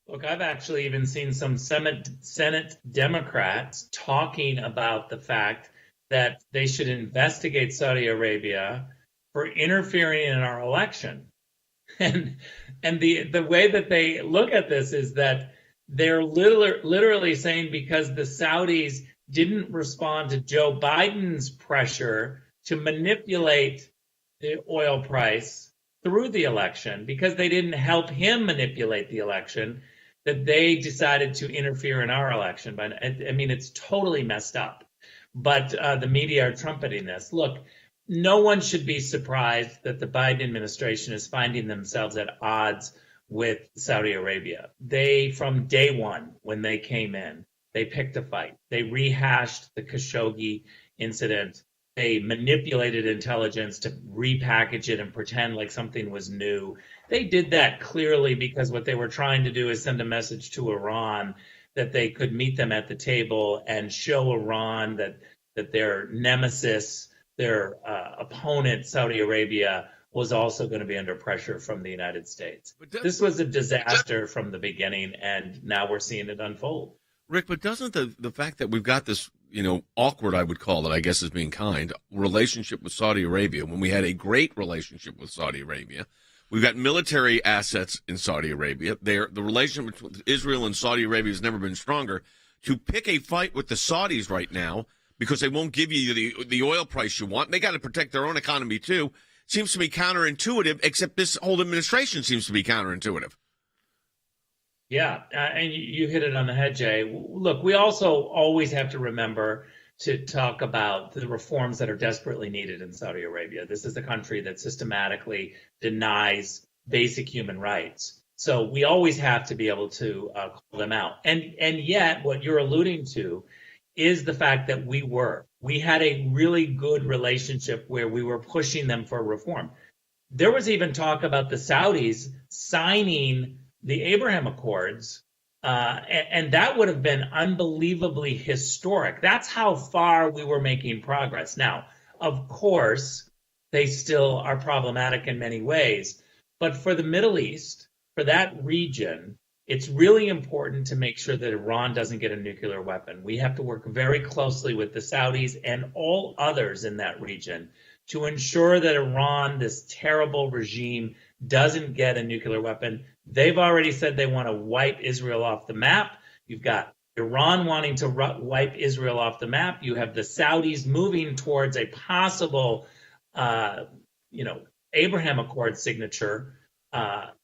Look, I've actually even seen some Senate Democrats talking about the fact that they should investigate Saudi Arabia for interfering in our election. And the way that they look at this is that they're literally saying because the Saudis didn't respond to Joe Biden's pressure to manipulate the oil price through the election, because they didn't help him manipulate the election, that they decided to interfere in our election. But I mean, it's totally messed up. But the media are trumpeting this. Look, no one should be surprised that the Biden administration is finding themselves at odds with Saudi Arabia. They, from day one, when they came in, they picked a fight. They rehashed the Khashoggi incident. They manipulated intelligence to repackage it and pretend like something was new. They did that clearly because what they were trying to do is send a message to Iran that they could meet them at the table and show Iran that their nemesis, their opponent, Saudi Arabia, was also going to be under pressure from the United States. This was a disaster from the beginning, and now we're seeing it unfold. Rick, but doesn't the fact that we've got this, awkward, I would call it, I guess is being kind, relationship with Saudi Arabia, when we had a great relationship with Saudi Arabia, we've got military assets in Saudi Arabia. The relationship between Israel and Saudi Arabia has never been stronger. To pick a fight with the Saudis right now because they won't give you the oil price you want, they got to protect their own economy too, seems to be counterintuitive, except this whole administration seems to be counterintuitive. Yeah, and you hit it on the head, Jay. Look, we also always have to remember to talk about the reforms that are desperately needed in Saudi Arabia. This is a country that systematically denies basic human rights. So we always have to be able to call them out. And yet what you're alluding to is the fact that we had a really good relationship where we were pushing them for reform. There was even talk about the Saudis signing the Abraham Accords, and that would have been unbelievably historic. That's how far we were making progress. Now, of course, they still are problematic in many ways, but for the Middle East, for that region, it's really important to make sure that Iran doesn't get a nuclear weapon. We have to work very closely with the Saudis and all others in that region to ensure that Iran, this terrible regime, doesn't get a nuclear weapon. They've already said they want to wipe Israel off the map. You've got Iran wanting to wipe Israel off the map. You have the Saudis moving towards a possible, Abraham Accord signature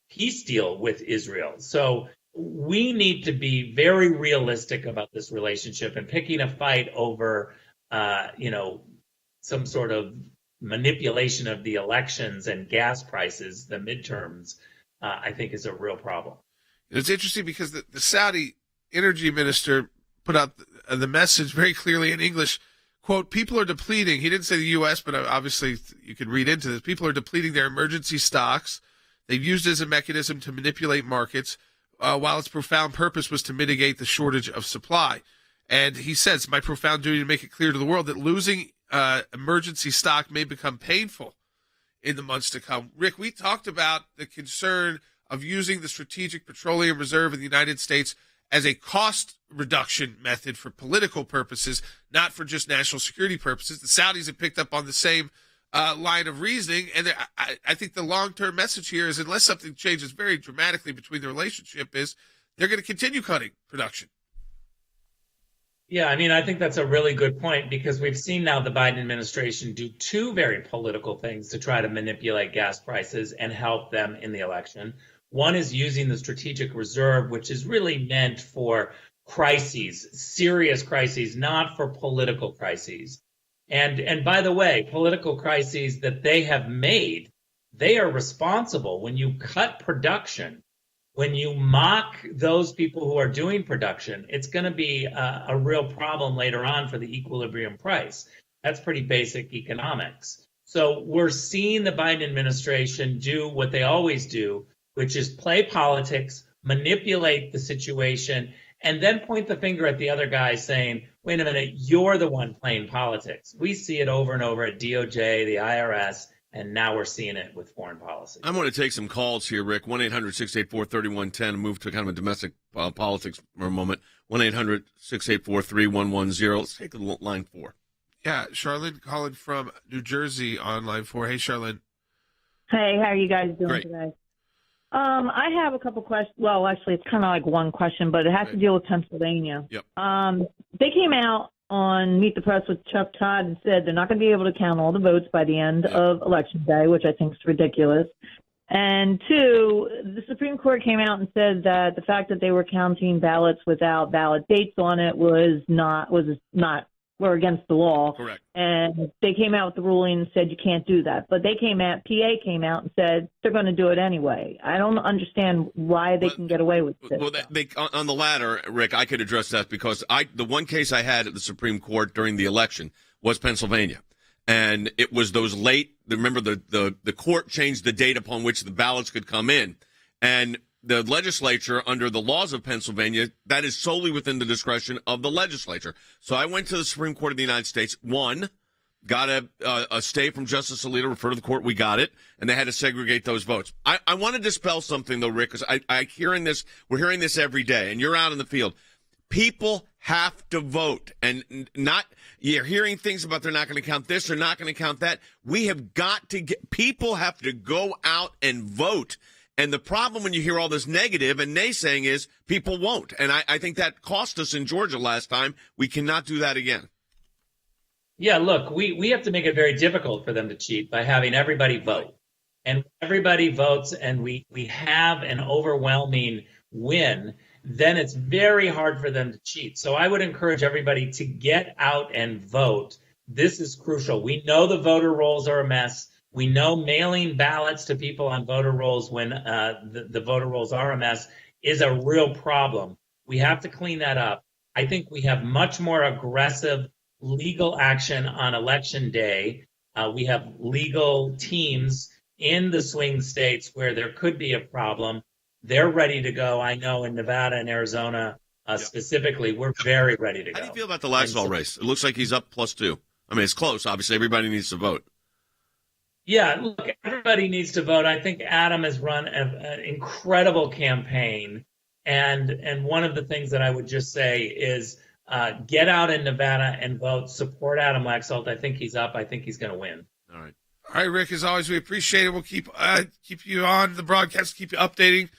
peace deal with Israel. So we need to be very realistic about this relationship, and picking a fight over, some sort of manipulation of the elections and gas prices, the midterms, I think is a real problem. It's interesting because the Saudi energy minister put out the message very clearly in English, quote, people are depleting, he didn't say the U.S., but obviously you can read into this, people are depleting their emergency stocks. They've used it as a mechanism to manipulate markets, while its profound purpose was to mitigate the shortage of supply. And he says, my profound duty to make it clear to the world that losing emergency stock may become painful in the months to come. Rick, we talked about the concern of using the Strategic Petroleum Reserve in the United States as a cost reduction method for political purposes, not for just national security purposes. The Saudis have picked up on the same line of reasoning, and I think the long-term message here is unless something changes very dramatically between the relationship is they're going to continue cutting production. Yeah, I think that's a really good point, because we've seen now the Biden administration do two very political things to try to manipulate gas prices and help them in the election. One is using the strategic reserve, which is really meant for crises, serious crises, not for political crises. And by the way, political crises that they have made, they are responsible. When you cut production, when you mock those people who are doing production, it's going to be a real problem later on for the equilibrium price. That's pretty basic economics. So we're seeing the Biden administration do what they always do, which is play politics, manipulate the situation, and then point the finger at the other guy saying, wait a minute, you're the one playing politics. We see it over and over at DOJ, the IRS, and now we're seeing it with foreign policy. I'm going to take some calls here, Rick. 1-800-684-3110. Move to kind of a domestic politics for a moment. 1-800-684-3110. Let's take line 4. Yeah, Charlene calling from New Jersey on line 4. Hey, Charlene. Hey, how are you guys doing Great. today? I have a couple questions. Well, actually, it's kind of like one question, but it has to deal with Pennsylvania. Yep. They came out on Meet the Press with Chuck Todd and said they're not going to be able to count all the votes by the end of Election Day, which I think is ridiculous. And two, the Supreme Court came out and said that the fact that they were counting ballots without valid dates on it were against the law. Correct. And they came out with the ruling and said you can't do that. But PA came out and said they're going to do it anyway. I don't understand why they can get away with this. Well, on the latter, Rick, I could address that because the one case I had at the Supreme Court during the election was Pennsylvania. And it was those remember the court changed the date upon which the ballots could come in. And the legislature, under the laws of Pennsylvania, that is solely within the discretion of the legislature. So I went to the Supreme Court of the United States. One, got a stay from Justice Alito, refer to the court, we got it, and they had to segregate those votes. I want to dispel something, though, Rick, because we're hearing this every day, and you're out in the field. People have to vote, and you're hearing things about they're not going to count this or not going to count that. We have got to people have to go out and vote. And the problem when you hear all this negative and naysaying is people won't. And I think that cost us in Georgia last time. We cannot do that again. Yeah, look, we have to make it very difficult for them to cheat by having everybody vote. And everybody votes and we have an overwhelming win, then it's very hard for them to cheat. So I would encourage everybody to get out and vote. This is crucial. We know the voter rolls are a mess. We know mailing ballots to people on voter rolls when the voter rolls are a mess is a real problem. We have to clean that up. I think we have much more aggressive legal action on election day. We have legal teams in the swing states where there could be a problem. They're ready to go. I know in Nevada and Arizona specifically, we're very ready to go. How do you feel about the Laxalt race? It looks like he's up +2. I mean, it's close. Obviously, everybody needs to vote. Yeah, look, everybody needs to vote. I think Adam has run an incredible campaign. And one of the things that I would just say is get out in Nevada and vote. Support Adam Laxalt. I think he's up. I think he's going to win. All right, Rick, as always, we appreciate it. We'll keep you on the broadcast, keep you updating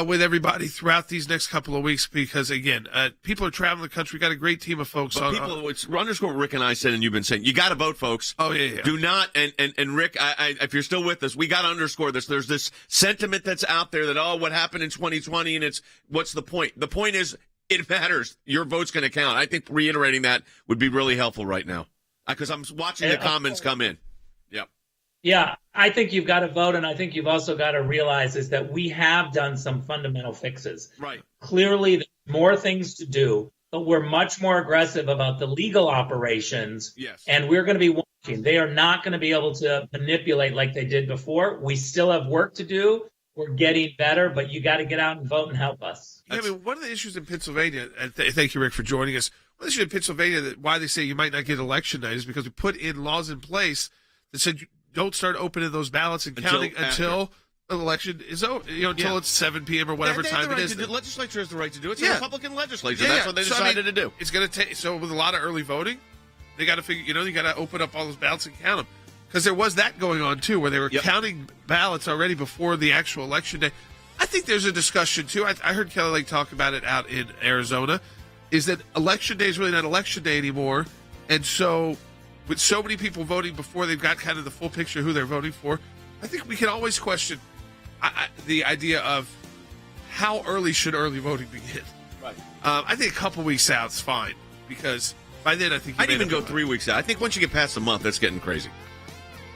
with everybody throughout these next couple of weeks because, again, people are traveling the country. We got a great team of folks. But it's underscore what Rick and I said, and you've been saying, you got to vote, folks. Oh, yeah. Do not, and Rick, if you're still with us, we got to underscore this. There's this sentiment that's out there that, what happened in 2020, and what's the point? The point is, it matters. Your vote's going to count. I think reiterating that would be really helpful right now because I'm watching the comments come in. Yeah, I think you've got to vote, and I think you've also got to realize is that we have done some fundamental fixes. Right. Clearly, there's more things to do, but we're much more aggressive about the legal operations. Yes. And we're going to be watching. They are not going to be able to manipulate like they did before. We still have work to do. We're getting better, but you got to get out and vote and help us. Yeah, I mean, one of the issues in Pennsylvania, and thank you, Rick, for joining us. One of the issues in Pennsylvania that why they say you might not get election night is because we put in laws in place that said you don't start opening those ballots and counting until an election is over, until it's 7 p.m. or whatever time it is. The legislature has the right to do it. It's a Republican legislature. That's what they decided to do. It's going to take, so with a lot of early voting, they got to figure, you got to open up all those ballots and count them. Because there was that going on, too, where they were counting ballots already before the actual election day. I think there's a discussion, too. I heard Kelly Lake talk about it out in Arizona, is that election day is really not election day anymore. And so with so many people voting before they've got kind of the full picture of who they're voting for, I think we can always question the idea of how early should early voting begin. Right. I think a couple weeks out is fine because by then I think I'd even go 3 weeks out. I think once you get past the month, that's getting crazy.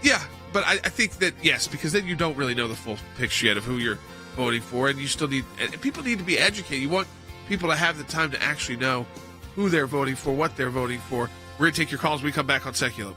Yeah, but I think that, yes, because then you don't really know the full picture yet of who you're voting for, and you still need – people need to be educated. You want people to have the time to actually know who they're voting for, what they're voting for. We're going to take your calls when we come back on Sekulow.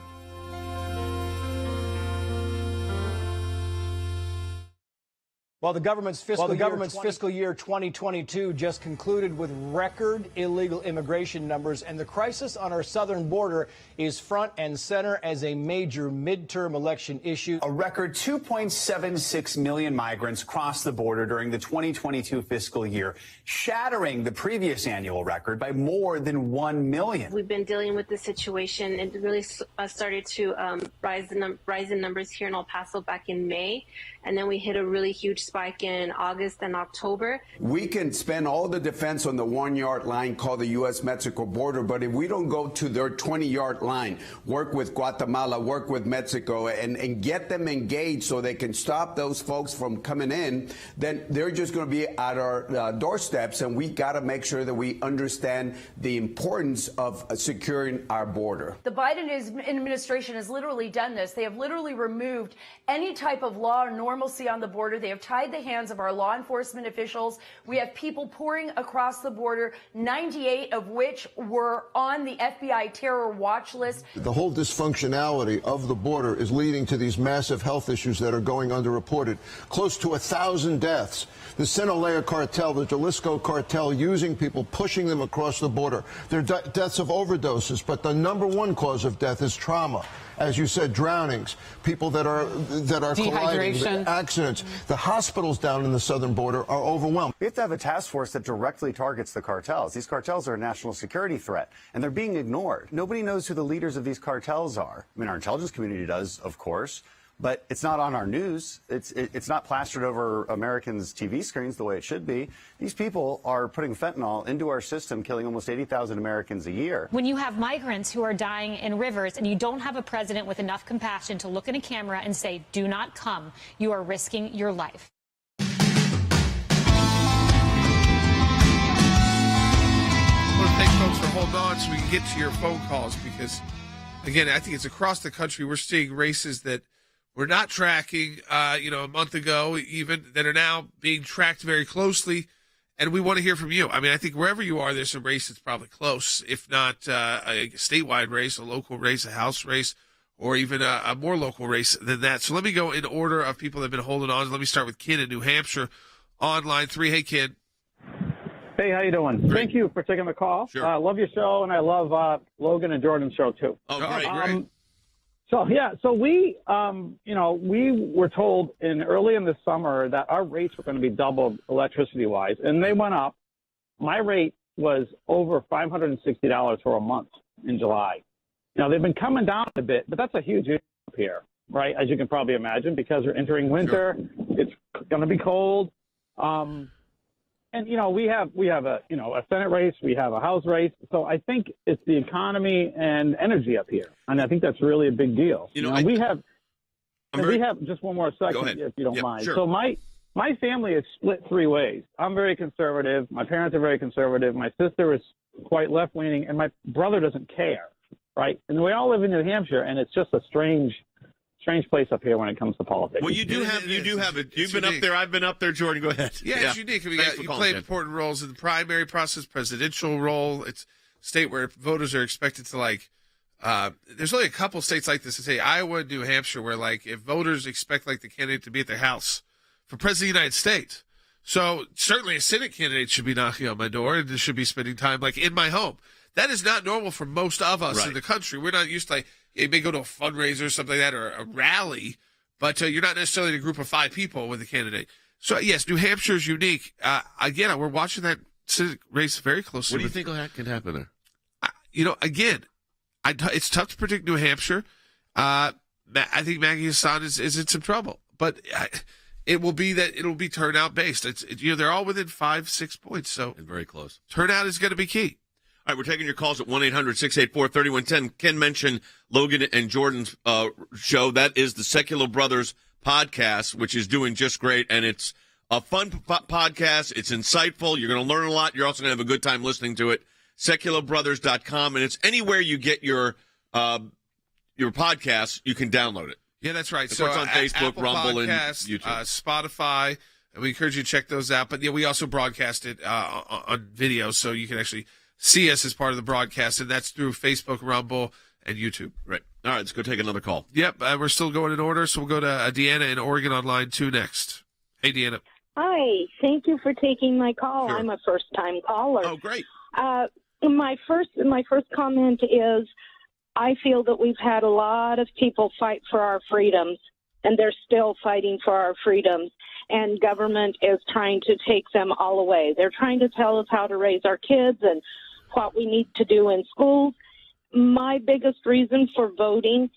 Well, the government's fiscal year 2022 just concluded with record illegal immigration numbers, and the crisis on our southern border is front and center as a major midterm election issue. A record 2.76 million migrants crossed the border during the 2022 fiscal year, shattering the previous annual record by more than 1 million. We've been dealing with this situation. It really started to rise in numbers here in El Paso back in May, and then we hit a really huge spike in August and October. We can spend all the defense on the 1 yard line called the U.S.-Mexico border, but if we don't go to their 20-yard line, work with Guatemala, work with Mexico, and get them engaged so they can stop those folks from coming in, then they're just going to be at our doorsteps, and we got to make sure that we understand the importance of securing our border. The Biden administration has literally done this. They have literally removed any type of law or normalcy on the border. They have tied the hands of our law enforcement officials. We have people pouring across the border, 98 of which were on the FBI terror watch list. The whole dysfunctionality of the border is leading to these massive health issues that are going underreported. Close to 1,000 deaths. The Sinaloa cartel, the Jalisco cartel, using people, pushing them across the border. There are deaths of overdoses, but the number one cause of death is trauma. As you said, drownings, people that are colliding, accidents. The hospitals down in the southern border are overwhelmed. We have to have a task force that directly targets the cartels. These cartels are a national security threat, and they're being ignored. Nobody knows who the leaders of these cartels are. I mean, our intelligence community does, of course. but it's not on our news. It's not plastered over Americans' TV screens the way it should be. These people are putting fentanyl into our system, killing almost 80,000 Americans a year. When you have migrants who are dying in rivers and you don't have a president with enough compassion to look in a camera and say, do not come, you are risking your life. I want to thank folks for holding on so we can get to your phone calls because, again, I think it's across the country. We're seeing races that we're not tracking, a month ago, even that are now being tracked very closely. And we want to hear from you. I mean, I think wherever you are, there's a race that's probably close, if not a statewide race, a local race, a House race, or even a more local race than that. So let me go in order of people that have been holding on. Let me start with Ken in New Hampshire on line 3. Hey, Ken. Hey, how you doing? Great. Thank you for taking the call. Sure. I love your show, and I love Logan and Jordan's show, too. Oh, great. So we were told early in the summer that our rates were going to be doubled electricity-wise, and they went up. My rate was over $560 for a month in July. They've been coming down a bit, but that's a huge issue up here, right, as you can probably imagine, because we're entering winter. Sure. It's going to be cold. And, we have a Senate race, we have a House race. So I think it's the economy and energy up here. And I think that's really a big deal. We have just one more second, if you don't mind. Sure. So my family is split 3 ways. I'm very conservative. My parents are very conservative. My sister is quite left-leaning, and my brother doesn't care, right? And we all live in New Hampshire, and it's just a strange place up here when it comes to politics. Well, you do have it. You've been up there. I've been up there. Jordan, go ahead. Yeah, it's unique. You play important roles in the primary process, presidential role. It's a state where voters are expected to there's only a couple states like this. Say Iowa and New Hampshire, where if voters expect the candidate to be at their house for president of the United States. So certainly a Senate candidate should be knocking on my door and should be spending time in my home. That is not normal for most of us in the country. We're not used to you may go to a fundraiser or something like that or a rally, but you're not necessarily in a group of 5 people with a candidate. So, yes, New Hampshire is unique. Again, we're watching that Senate race very closely. What do you think can happen there? It's tough to predict New Hampshire. I think Maggie Hassan is in some trouble, but it'll be turnout based. They're all within 5-6 points, so and very close. Turnout is going to be key. All right, we're taking your calls at 1-800-684-3110. Ken mentioned Logan and Jordan's show. That is the Sekulow Brothers podcast, which is doing just great, and it's a fun podcast. It's insightful. You're going to learn a lot. You're also going to have a good time listening to it. SekulowBrothers.com, and it's anywhere you get your podcasts, you can download it. Yeah, that's right. So it's on Facebook, Apple Rumble, Podcast, and YouTube. Spotify, and we encourage you to check those out. But, we also broadcast it on video, so you can actually see us as part of the broadcast, and that's through Facebook, Rumble, and YouTube. Right. All right, let's go take another call. Yep, we're still going in order, so we'll go to Deanna in Oregon on line 2 next. Hey, Deanna. Hi. Thank you for taking my call. Sure. I'm a first-time caller. Oh, great. My first comment is I feel that we've had a lot of people fight for our freedoms, and they're still fighting for our freedoms. And government is trying to take them all away. They're trying to tell us how to raise our kids and what we need to do in schools. My biggest reason for voting,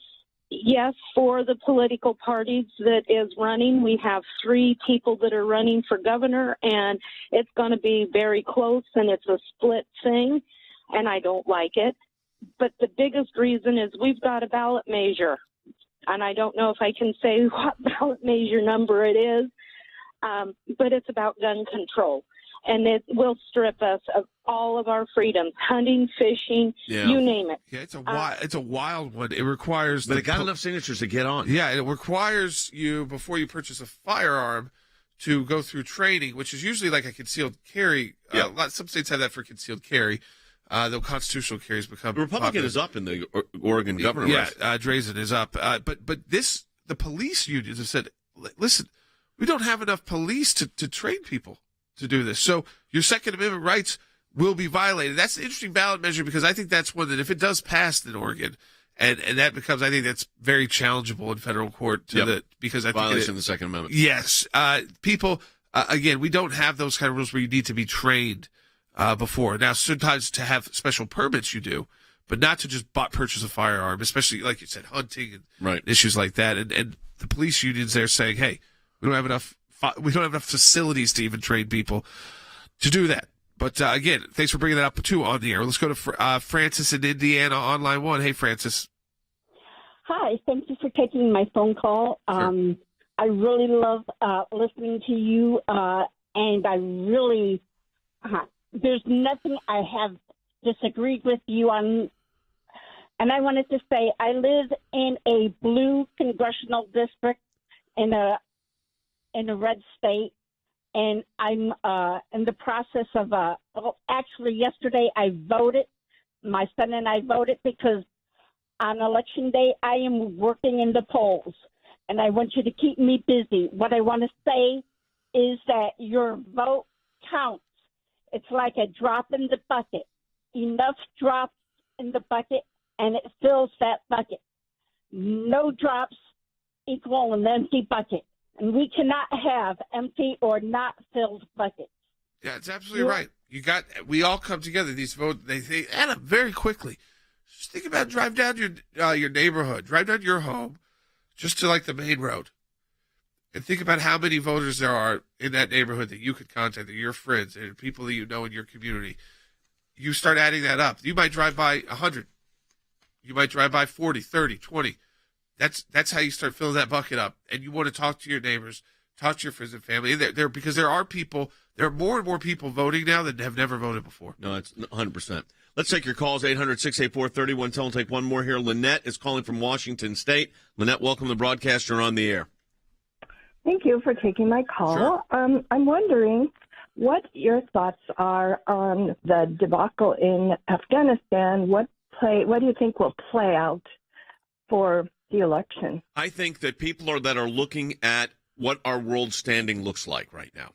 yes, for the political parties that is running. We have 3 people that are running for governor, and it's going to be very close, and it's a split thing, and I don't like it. But the biggest reason is we've got a ballot measure, and I don't know if I can say what ballot measure number it is. But it's about gun control, and it will strip us of all of our freedoms, hunting, fishing, you name it. Yeah, it's a wild one. It requires... But it got enough signatures to get on. Yeah, it requires you, before you purchase a firearm, to go through training, which is usually like a concealed carry. Some states have that for concealed carry, though constitutional carry has become... The Republican popular. is up in the Oregon governor race. Drazen is up. But the police unions have said, listen, we don't have enough police to train people to do this. So your Second Amendment rights will be violated. That's an interesting ballot measure because I think that's one that if it does pass in Oregon, and that becomes, I think that's very challengeable in federal court because I think violation of the Second Amendment. Yes. People, again, we don't have those kind of rules where you need to be trained before. Now, sometimes to have special permits you do, but not to just purchase a firearm, especially, like you said, hunting and issues like that. And the police unions there saying, hey, we don't have enough facilities to even train people to do that. But again, thanks for bringing that up too on the air. Let's go to Francis in Indiana on line 1. Hey, Francis. Hi, thank you for taking my phone call. Sure. I really love listening to you, and I really there's nothing I have disagreed with you on. And I wanted to say I live in a blue congressional district in a red state, and I'm in the process of actually yesterday I voted. My son and I voted because on election day I am working in the polls, and I want you to keep me busy. What I want to say is that your vote counts. It's like a drop in the bucket. Enough drops in the bucket, and it fills that bucket. No drops equal an empty bucket. And we cannot have empty or not filled buckets. Yeah, it's absolutely right. We all come together. These votes, they add up very quickly. Just think about drive down your neighborhood, drive down your home, just to like the main road, and think about how many voters there are in that neighborhood that you could contact, that your friends and people that you know in your community. You start adding that up. You might drive by 100. You might drive by 40, 30, 20. That's how you start filling that bucket up. And you want to talk to your neighbors, talk to your friends and family. Because there are more and more people voting now that have never voted before. No, it's 100%. Let's take your calls, 800-684-3110. We'll take one more here. Lynette is calling from Washington State. Lynette, welcome to the broadcast. You're on the air. Thank you for taking my call. Sure. I'm wondering what your thoughts are on the debacle in Afghanistan. What do you think will play out for the election? I think that people that are looking at what our world standing looks like right now,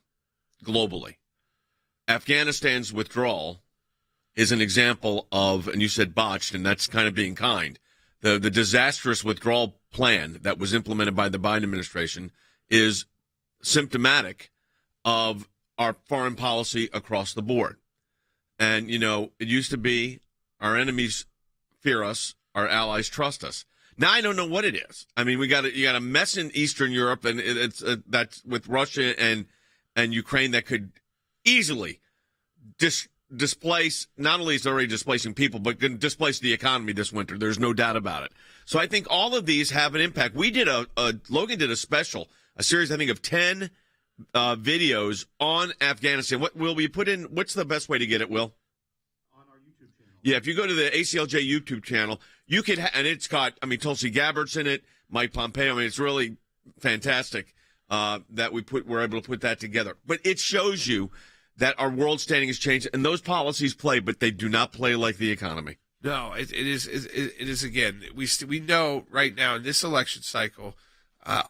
globally. Afghanistan's withdrawal is an example of, and you said botched, and that's kind of being kind, the disastrous withdrawal plan that was implemented by the Biden administration is symptomatic of our foreign policy across the board. And, it used to be our enemies fear us, our allies trust us. Now I don't know what it is. I mean, you got a mess in Eastern Europe, and that's with Russia and Ukraine that could easily displace. Not only is it already displacing people, but can displace the economy this winter. There's no doubt about it. So I think all of these have an impact. We did Logan did a series, I think, of 10 videos on Afghanistan. What will we put in? What's the best way to get it, Will? Yeah, if you go to the ACLJ YouTube channel, you could, and it's got, Tulsi Gabbard's in it, Mike Pompeo. It's really fantastic that we're able to put that together. But it shows you that our world standing has changed, and those policies play, but they do not play like the economy. No, it is again. We know right now in this election cycle,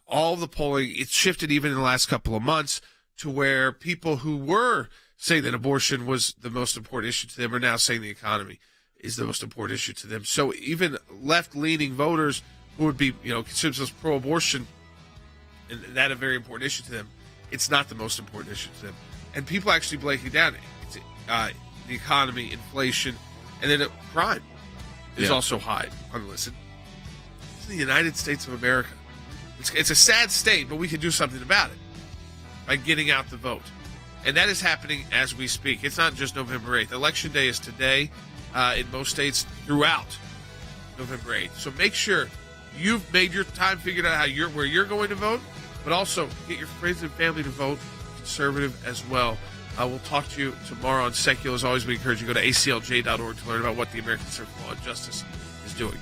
all the polling, it's shifted even in the last couple of months to where people who were saying that abortion was the most important issue to them are now saying the economy is the most important issue to them. So even left-leaning voters who would be, consider themselves pro-abortion, and that a very important issue to them, it's not the most important issue to them. And people actually breaking down it's, the economy, inflation, and then crime is also high on the list. It's the United States of America. It's a sad state, but we can do something about it by getting out the vote. And that is happening as we speak. It's not just November 8th. Election day is today in most states throughout November 8th. So make sure you've made your time, figured out where you're going to vote, but also get your friends and family to vote conservative as well. We'll talk to you tomorrow on Sekulow. As always, we encourage you to go to aclj.org to learn about what the American Center for Law and Justice is doing.